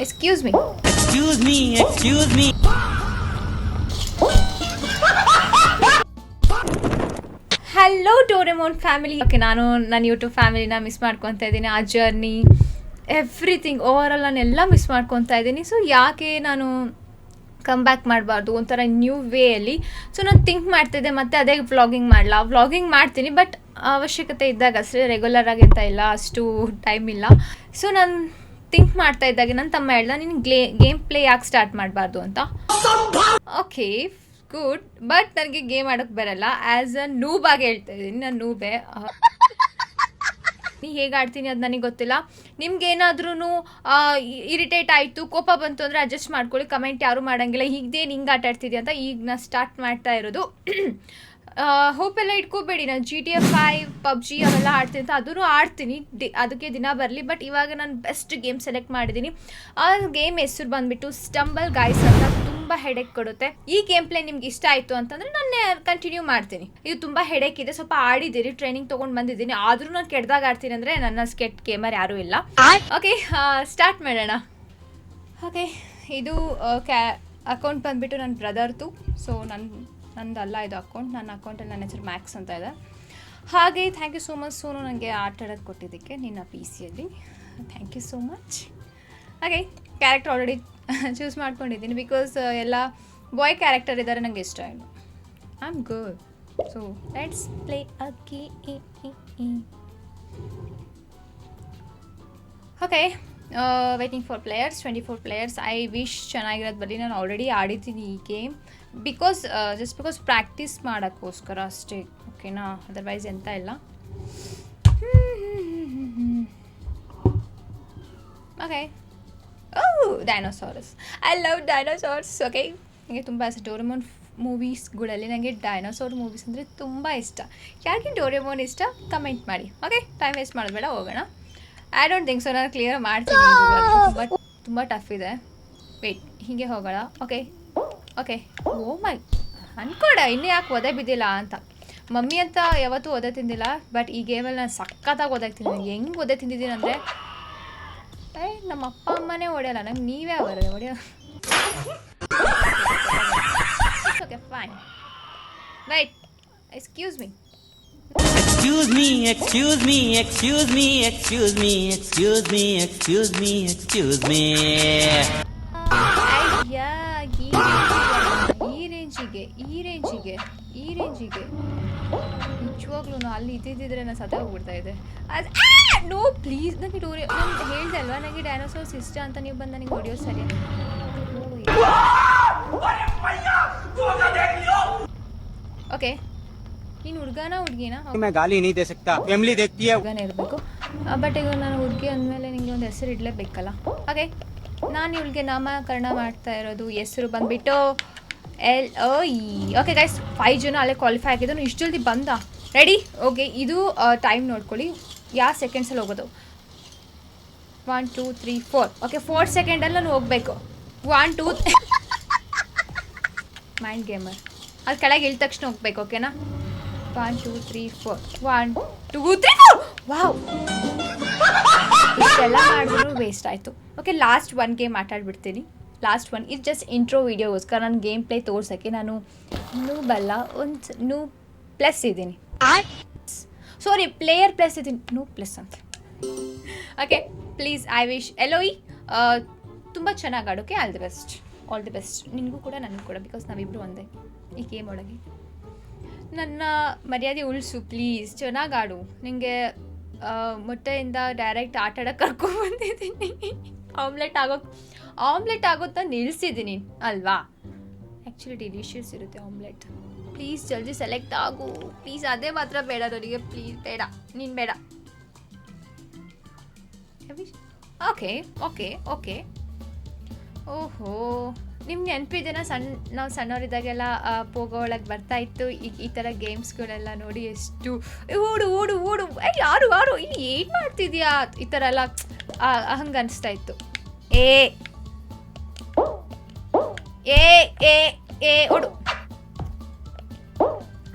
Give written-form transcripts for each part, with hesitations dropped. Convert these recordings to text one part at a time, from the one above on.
Excuse me. Excuse me. Hello Doraemon family. Okay, ನಾನು ನನ್ನ YouTube ಫ್ಯಾಮಿಲಿನ miss ಮಾಡ್ಕೊತಾ ಇದ್ದೀನಿ. ಆ ಜರ್ನಿ, ಎವ್ರಿಥಿಂಗ್, ಓವರಾಲ್ ನಾನೆಲ್ಲ ಮಿಸ್ ಮಾಡ್ಕೊತಾ ಇದ್ದೀನಿ. ಸೊ ಯಾಕೆ ನಾನು ಕಮ್ ಬ್ಯಾಕ್ ಮಾಡಬಾರ್ದು ಒಂಥರ ನ್ಯೂ ವೇಯಲ್ಲಿ? ಸೊ ನಾನು ಥಿಂಕ್ ಮಾಡ್ತಿದ್ದೆ ಮತ್ತೆ ಅದೇ ವ್ಲಾಗಿಂಗ್ ಮಾಡ್ತೀನಿ, ಬಟ್ ಅವಶ್ಯಕತೆ ಇದ್ದಾಗ ಅಷ್ಟೇ, ರೆಗ್ಯುಲರ್ ಆಗಿ ಅಂತ ಇಲ್ಲ, ಅಷ್ಟು ಟೈಮ್ ಇಲ್ಲ. ಸೊ ನಾನು ಥಿಂಕ್ ಮಾಡ್ತಾ ಇದ್ದಾಗ ನನ್ನ ತಮ್ಮ ಹೇಳ್ದ, ನೀನು ಗೇಮ್ ಪ್ಲೇ ಯಾಕೆ ಸ್ಟಾರ್ಟ್ ಮಾಡಬಾರ್ದು ಅಂತ. ಓಕೆ, ಗುಡ್, ಬಟ್ ನನಗೆ ಗೇಮ್ ಆಡೋಕ್ಕೆ ಬರಲ್ಲ. ಆ್ಯಸ್ ಅ ನೂಬಾಗಿ ಹೇಳ್ತಾ ಇದ್ದೀನಿ, ನಾನು ನೂಬೆ. ನೀ ಹೇಗೆ ಆಡ್ತೀನಿ ಅದು ನನಗೆ ಗೊತ್ತಿಲ್ಲ. ನಿಮ್ಗೇನಾದ್ರೂ ಇರಿಟೇಟ್ ಆಯಿತು, ಕೋಪ ಬಂತು ಅಂದರೆ ಅಡ್ಜಸ್ಟ್ ಮಾಡ್ಕೊಳ್ಳಿ. ಕಮೆಂಟ್ ಯಾರೂ ಮಾಡೋಂಗಿಲ್ಲ ಹೀಗೇನು ಹಿಂಗೆ ಆಟ ಆಡ್ತಿದ್ದೆ ಅಂತ. ಈಗ ನಾನು ಸ್ಟಾರ್ಟ್ ಮಾಡ್ತಾ ಇರೋದು. ಹೋಪ್ ಎಲ್ಲ ಇಟ್ಕೋಬೇಡಿ, ನಾನು GTA 5 PUBG ಅವೆಲ್ಲ ಆಡ್ತೀನಿ ಅಂತ. ಅದೂ ಆಡ್ತೀನಿ, ಅದಕ್ಕೆ ದಿನ ಬರಲಿ. ಬಟ್ ಇವಾಗ ನಾನು ಬೆಸ್ಟ್ ಗೇಮ್ ಸೆಲೆಕ್ಟ್ ಮಾಡಿದ್ದೀನಿ. ಆ ಗೇಮ್ ಹೆಸರು ಬಂದುಬಿಟ್ಟು ಸ್ಟಂಬಲ್ ಗೈಸ್ ಅಂತ. ತುಂಬ ಹೆಡೇಕ್ ಕೊಡುತ್ತೆ. ಈ ಗೇಮ್ ಪ್ಲೇ ನಿಮ್ಗೆ ಇಷ್ಟ ಆಯಿತು ಅಂತಂದರೆ ನಾನು ಕಂಟಿನ್ಯೂ ಮಾಡ್ತೀನಿ. ಇದು ತುಂಬ ಹೆಡೇಕ್ ಇದೆ, ಸ್ವಲ್ಪ ಆಡಿದ್ದೀರಿ, ಟ್ರೈನಿಂಗ್ ತೊಗೊಂಡು ಬಂದಿದ್ದೀನಿ. ಆದರೂ ನಾನು ಕೆಟ್ಟದಾಗ ಆಡ್ತೀನಿ ಅಂದರೆ ನನ್ನ ಕೆಟ್ಟ ಗೇಮರ್ ಯಾರೂ ಇಲ್ಲ. ಓಕೆ, ಸ್ಟಾರ್ಟ್ ಮಾಡೋಣ. ಓಕೆ, ಇದು ಅಕೌಂಟ್ ಬಂದುಬಿಟ್ಟು ನನ್ನ ಬ್ರದರ್ದು. ಸೊ ನಂದಲ್ಲ ಇದು ಅಕೌಂಟ್. ನನ್ನ ಅಕೌಂಟಲ್ಲಿ ನನ್ನ ಹೆಸರು ಮ್ಯಾಕ್ಸ್ ಅಂತ ಇದೆ. ಹಾಗೆ thank you so much Sonu, ನನಗೆ ಆಟ ಆಡೋದು ಕೊಟ್ಟಿದ್ದಕ್ಕೆ ನಿನ್ನ PC-ಯಲ್ಲಿ. Thank you so much. ಹಾಗೆ ಕ್ಯಾರೆಕ್ಟರ್ ಆಲ್ರೆಡಿ ಚೂಸ್ ಮಾಡ್ಕೊಂಡಿದ್ದೀನಿ, ಬಿಕಾಸ್ ಎಲ್ಲ ಬಾಯ್ ಕ್ಯಾರೆಕ್ಟರ್ ಇದ್ದಾರೆ, ನನಗೆ ಇಷ್ಟ ಇಲ್ಲ. I am good. So let's play a game. Okay, waiting for players, 24 players. I wish ಚೆನ್ನಾಗಿರೋದು ಬರಲಿ. ನಾನು ಆಲ್ರೆಡಿ ಆಡಿದ್ದೀನಿ ಈ ಗೇಮ್, ಜಸ್ಟ್ ಬಿಕಾಸ್ ಪ್ರಾಕ್ಟೀಸ್ ಮಾಡೋಕ್ಕೋಸ್ಕರ ಅಷ್ಟೇ, ಓಕೆನಾ? ಅದರ್ವೈಸ್ ಎಂತ ಇಲ್ಲ. Okay, dinosaurs. I love dinosaurs. Okay, ನನಗೆ ತುಂಬ ಇಷ್ಟ. ಡೋರೆಮೋನ್ ಮೂವೀಸ್ಗಳಲ್ಲಿ ನನಗೆ ಡೈನೋಸಾರ್ ಮೂವೀಸ್ ಅಂದರೆ ತುಂಬ ಇಷ್ಟ. ಯಾಕೆ ಡೋರೆಮೋನ್ ಇಷ್ಟ ಕಮೆಂಟ್ ಮಾಡಿ. ಓಕೆ, ಟೈಮ್ ವೇಸ್ಟ್ ಮಾಡೋದು ಬೇಡ, ಹೋಗೋಣ. ಐ ಡೋಂಟ್ ಥಿಂಕ್ ಸೊ ನಾನು ಕ್ಲಿಯರ್ ಮಾಡ್ತೀನಿ. ತುಂಬ ಟಫ್ ಇದೆ. ವೇಟ್, ಹೀಗೆ ಹೋಗೋಣ. ಓಕೆ, ಓ ಮೈ, ಅನ್ಕೊಡ ಇನ್ನೂ ಯಾಕೆ ಒದೆ ಬಿದ್ದಿಲ್ಲ ಅಂತ. ಮಮ್ಮಿ ಅಂತ ಯಾವತ್ತೂ ಒದೆ ತಿಂದಿಲ್ಲ, ಬಟ್ ಈ ಗೇಮಲ್ಲಿ ನಾನು ಸಖತ್ತಾಗಿ ಒದೆ ತಿಂದಿದ್ದೀನಿ. ಹೆಂಗೆ ಒದೆ ತಿಂದಿದ್ದೀನಿ ಅಂದರೆ, ನಮ್ಮ ಅಪ್ಪ ಅಮ್ಮನೇ ಹೊಡೆಯಲ್ಲ, ನಂಗೆ ನೀವೇ ಹೊಡೆಯೋ. Okay, fine. Wait, excuse me. ಅಯ್ಯ, ಈ ರೇಂಜಿಗೆ ನಿಜವಾಗ್ಲೂ ಅಲ್ಲಿ ಇದ್ದಿದ್ದರೆ ನಾನು ಸತ್ತ ಹೋಗ್ಬಿಡ್ತಾ ಇದೆ. ನೋ ಪ್ಲೀಸ್, ನನಗೆ ನಾನು ಹೇಳ್ದೆ ಅಲ್ವಾ ನನಗೆ ಡೈನೋಸಾರ್ಸ್ ಇಷ್ಟ ಅಂತ. ನೀವು ಬಂದು ನನಗೆ ಹೊಡೆಯೋದು ಸರಿ. ಓಕೆ, ನೀನು ಹುಡುಗಿನ ಹುಡುಗನೇ ಇರಬೇಕು. ಬಟ್ ಈಗ ನಾನು ಹುಡುಗಿ ಅಂದಮೇಲೆ ನಿಮಗೆ ಒಂದು ಹೆಸರು ಇಡಲೇಬೇಕಲ್ಲ. ಓಕೆ, ನಾನು ಇವಳಿಗೆ ನಾಮಕರಣ ಮಾಡ್ತಾ ಇರೋದು. ಹೆಸರು ಬಂದುಬಿಟ್ಟು LOE. ಓಕೆ ಗೈಸ್, 5 ಜನ ಅಲ್ಲೇ ಕ್ವಾಲಿಫೈ ಆಗಿದ್ದು. ಇಷ್ಟು ಜಲ್ದಿ ಬಂದ. ರೆಡಿ? ಓಕೆ, ಇದು ಟೈಮ್ ನೋಡ್ಕೊಳ್ಳಿ, ಯಾವ ಸೆಕೆಂಡ್ಸಲ್ಲಿ ಹೋಗೋದು. 1 2 3 4. ಓಕೆ, 4 ಸೆಕೆಂಡಲ್ಲಿ ನಾನು ಹೋಗಬೇಕು. 1 2 ಮೈಂಡ್ ಗೇಮರ್. ಅದು ಕೆಳಗೆ ಇಳಿದ ತಕ್ಷಣ ಹೋಗ್ಬೇಕು, ಓಕೆನಾ? 1 2 3 4. 1 2 3 4. ವಾವ್, ಇಷ್ಟೆಲ್ಲ ಮಾಡಿದ್ರು ವೇಸ್ಟ್ ಆಯಿತು. ಓಕೆ, ಲಾಸ್ಟ್ 1 ಗೇಮ್ ಆಟಾಡ್ಬಿಡ್ತೀನಿ. ಲಾಸ್ಟ್ 1 ಇದು ಜಸ್ಟ್ ಇಂಟ್ರೋ ವೀಡಿಯೋಗೋಸ್ಕರ. ನಾನು ಗೇಮ್ ಪ್ಲೇ ತೋರ್ಸೋಕ್ಕೆ. ನಾನು ನೂಬಲ್ಲ, ಒಂದು ಪ್ಲಸ್ ಇದ್ದೀನಿ. ಸಾರಿ, ಪ್ಲೇಯರ್ ಪ್ಲಸ್ ಇದ್ದೀನಿ, ಪ್ಲಸ್ ಅಂತ. Okay, please, I wish LOE ತುಂಬ ಚೆನ್ನಾಗಿ ಆಡೋಕ್ಕೆ ಆಲ್ ದಿ ಬೆಸ್ಟ್. ನಿನಗೂ ಕೂಡ ನನಗೂ ಕೂಡ, ಬಿಕಾಸ್ ನಾವಿಬ್ಬರು ಒಂದೇ ಈ ಗೇಮ್ ಒಳಗೆ. ನನ್ನ ಮರ್ಯಾದೆ ಉಳಿಸು ಪ್ಲೀಸ್, ಚೆನ್ನಾಗಿ ಆಡು. ನಿನಗೆ ಮೊಟ್ಟೆಯಿಂದ ಡೈರೆಕ್ಟ್ ಆಟ ಆಡೋಕ್ಕೆ ಕರ್ಕೊಂಡ್ಬಂದಿದ್ದೀನಿ. ಆಮ್ಲೆಟ್ ಆಗೋತ್ತ ನಿಲ್ಲಿಸಿದ್ದೀನಿ ಅಲ್ವಾ? ಆ್ಯಕ್ಚುಲಿ ಡಿಲಿಷಿಯಸ್ ಇರುತ್ತೆ ಆಮ್ಲೆಟ್. ಪ್ಲೀಸ್ ಜಲ್ದಿ ಸೆಲೆಕ್ಟ್ ಆಗು ಪ್ಲೀಸ್. ಅದೇ ಮಾತ್ರ ಬೇಡ ನನಗೆ, ಪ್ಲೀಸ್ ಬೇಡ, ನೀನು ಬೇಡ. ಓಕೆ. ಓಹೋ, ನಿಮ್ಗೆ ನೆನಪಿದೆನಾ ನಾವು ಸಣ್ಣವರಿದ್ದಾಗೆಲ್ಲ ಪೋಗೋ ಒಳಗೆ ಬರ್ತಾಯಿತ್ತು ಈ ಥರ ಗೇಮ್ಸ್ಗಳೆಲ್ಲ ನೋಡಿ. ಎಷ್ಟು ಓಡು ಯಾರು ಇಲ್ಲಿ ಏನು ಮಾಡ್ತಿದ್ಯಾ ಈ ಥರ ಎಲ್ಲ ಹಂಗೆ ಅನಿಸ್ತಾ ಇತ್ತು. ಓಡು.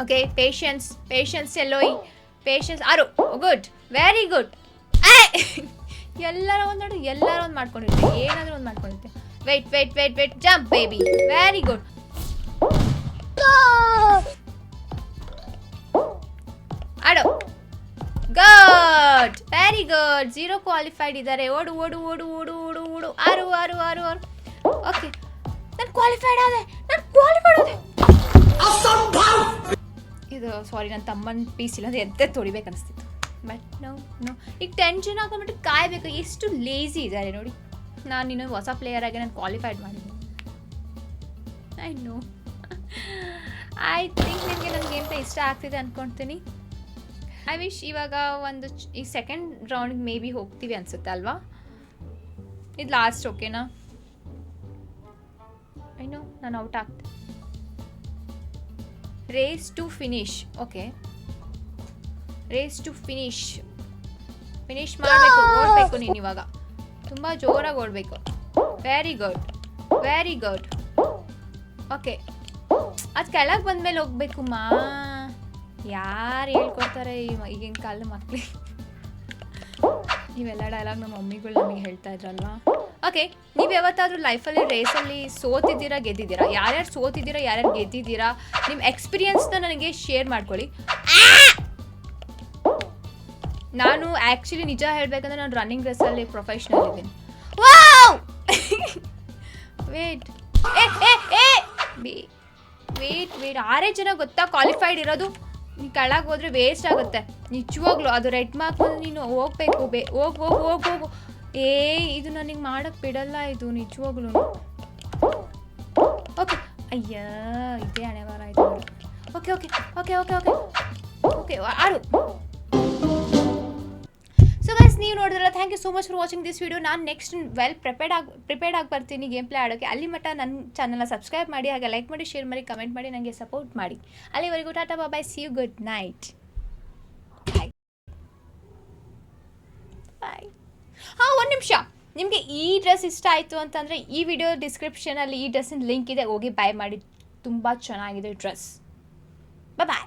Okay, patience LOE. ಪೇಷನ್ಸ್ ಆರು. Good, very good. ಎಲ್ಲರೂ ಒಂದು ನೋಡಿ, ಎಲ್ಲರೂ ಒಂದು ಮಾಡ್ಕೊಂಡಿರ್ತೀವಿ, ಏನಾದರೂ ಒಂದು ಮಾಡ್ಕೊಂಡಿರ್ತೀವಿ. Wait wait wait wait, jump baby, very good. ಆಡೋ, ಗುಡ್, ವೆರಿ ಗುಡ್. 0 ಕ್ವಾಲಿಫೈಡ್ ಇದ್ದಾರೆ. ಓಡು ಓಡು ಓಡು ಓಡು ಓಡು ಓಡು. 6 6 6 6. ಓಕೆ, ನಾನು ಕ್ವಾಲಿಫೈಡ್ ಆದೆ. ಇದು ಸಾರಿ, ನನ್ನ ತಮ್ಮನ ಪೀಸ್ ಇಲ್ಲ ಅಂದರೆ ಎದ್ದೆ ತೊಡಿಬೇಕು ಅನಿಸ್ತಿತ್ತು. ಬಟ್ ನೋ ಈಗ ಟೆನ್ಷನ್ ಹಾಕೊಂಡ್ಬಿಟ್ಟು ಕಾಯಬೇಕು. ಎಷ್ಟು ಲೇಸಿ ಇದ್ದಾರೆ ನೋಡಿ. ನಾನು ಇನ್ನೊಂದು ಹೊಸ ಪ್ಲೇಯರ್ ಆಗಿ ನಾನು ಕ್ವಾಲಿಫೈಡ್ ಮಾಡಿದ್ದೀನಿ. I know. ಐ ಥಿಂಕ್ ನಿಮಗೆ ನನ್ನ ಗೇಮ್ ಪ್ಲೇ ಇಷ್ಟ ಆಗ್ತಿದೆ ಅಂದ್ಕೊಳ್ತೀನಿ. ಐ ವಿಶ್ ಇವಾಗ ಒಂದು ಈ ಸೆಕೆಂಡ್ ರೌಂಡ್ಗೆ ಮೇ ಬಿ ಹೋಗ್ತೀವಿ ಅನಿಸುತ್ತೆ ಅಲ್ವಾ? ಇದು ಲಾಸ್ಟ್, ಓಕೆನಾ? ಐ ನೋ ನಾನು ಔಟ್ ಆಗ್ತೀನಿ. Race to finish. Okay, race to finish ಮಾಡಬೇಕು. ಓಡಬೇಕು ನೀನು ಇವಾಗ, ತುಂಬ ಜೋರಾಗಿ ಓಡಬೇಕು. Very good, very good. Okay, ಅದು ಕೆಳಗೆ ಬಂದಮೇಲೆ ಹೋಗ್ಬೇಕು ಮಾ. ಯಾರು ಹೇಳ್ಕೊಡ್ತಾರೆ ಈಗಿನ ಕಾಲದ ಮಕ್ಕಳಿಗೆ? ಇವೆಲ್ಲ ಡೈಲಾಗ್ ನಮ್ಮ ಮಮ್ಮಿಗಳು ನಮಗೆ ಹೇಳ್ತಾ ಇದ್ರಲ್ವಾ? ಓಕೆ, ನೀವು ಯಾವತ್ತಾದರೂ ಲೈಫಲ್ಲಿ ರೇಸಲ್ಲಿ ಸೋತಿದ್ದೀರಾ, ಗೆದ್ದಿದ್ದೀರಾ? ಯಾರ್ಯಾರು ಸೋತಿದ್ದೀರಾ, ಯಾರ್ಯಾರು ಗೆದ್ದಿದ್ದೀರಾ, ನಿಮ್ಮ ಎಕ್ಸ್ಪೀರಿಯನ್ಸ್ನ ನನಗೆ ಶೇರ್ ಮಾಡ್ಕೊಳ್ಳಿ. ನಾನು ಆ್ಯಕ್ಚುಲಿ ನಿಜ ಹೇಳಬೇಕಂದ್ರೆ ನಾನು ರನ್ನಿಂಗ್ ರೇಸಲ್ಲಿ ಪ್ರೊಫೆಷ್ನಲ್ ಇದ್ದೀನಿ. ವೇಟ್ ವೇಟ್ ವೇಟ್ 6 ಜನ ಗೊತ್ತಾ ಕ್ವಾಲಿಫೈಡ್ ಇರೋದು? ನೀನು ಕೆಳಗೆ ಹೋದರೆ ವೇಸ್ಟ್ ಆಗುತ್ತೆ ನಿಜವಾಗ್ಲೂ. ಅದು ರೆಡ್ ಮಾರ್ಕ್ ನೀನು ಹೋಗ್ಬೇಕು. ಹೋಗು ಹೋಗು ಹೋಗು. ಇದು ನನಗೆ ಮಾಡೋಕ್ಕೆ ಬಿಡಲ್ಲ ಇದು ನಿಜವಾಗ್ಲೂ. ಓಕೆ, ಅಯ್ಯ ಇದೇ ಹಣೆ ವಾರ ಆಯಿತು. Okay okay okay okay okay okay 6. So guys, ನೀವು ನೋಡಿದ್ರಲ್ಲ, thank you so much for watching this video. ನಾನು ನೆಕ್ಸ್ಟ್ ವೆಲ್ ಪ್ರಿಪೇರ್ಡ್ ಆಗಿ ಬರ್ತೀನಿ ಗೇಮ್ ಪ್ಲೇ ಆಡೋಕ್ಕೆ. ಅಲ್ಲಿ ಮಟ್ಟ ನನ್ನ ಚಾನಲ್ನ ಸಬ್ಸ್ಕ್ರೈಬ್ ಮಾಡಿ, ಹಾಗೆ ಲೈಕ್ ಮಾಡಿ, ಶೇರ್ ಮಾಡಿ, ಕಮೆಂಟ್ ಮಾಡಿ, ನನಗೆ ಸಪೋರ್ಟ್ ಮಾಡಿ. ಅಲ್ಲಿವರೆಗೂ ಟಾಟಾ ಬಾಯ್, ಸಿ ಯು, ಗುಡ್ ನೈಟ್, ಬಾಯ್ ಬಾಯ್. ಹಾಂ, ಒಂದು ನಿಮಿಷ. ನಿಮಗೆ ಈ ಡ್ರೆಸ್ ಇಷ್ಟ ಆಯಿತು ಅಂತಂದರೆ ಈ ವಿಡಿಯೋ ಡಿಸ್ಕ್ರಿಪ್ಷನಲ್ಲಿ ಈ ಡ್ರೆಸ್ಸಿನ ಲಿಂಕ್ ಇದೆ, ಹೋಗಿ ಬೈ ಮಾಡಿ. ತುಂಬ ಚೆನ್ನಾಗಿದೆ ಡ್ರೆಸ್. ಬಾಯ್.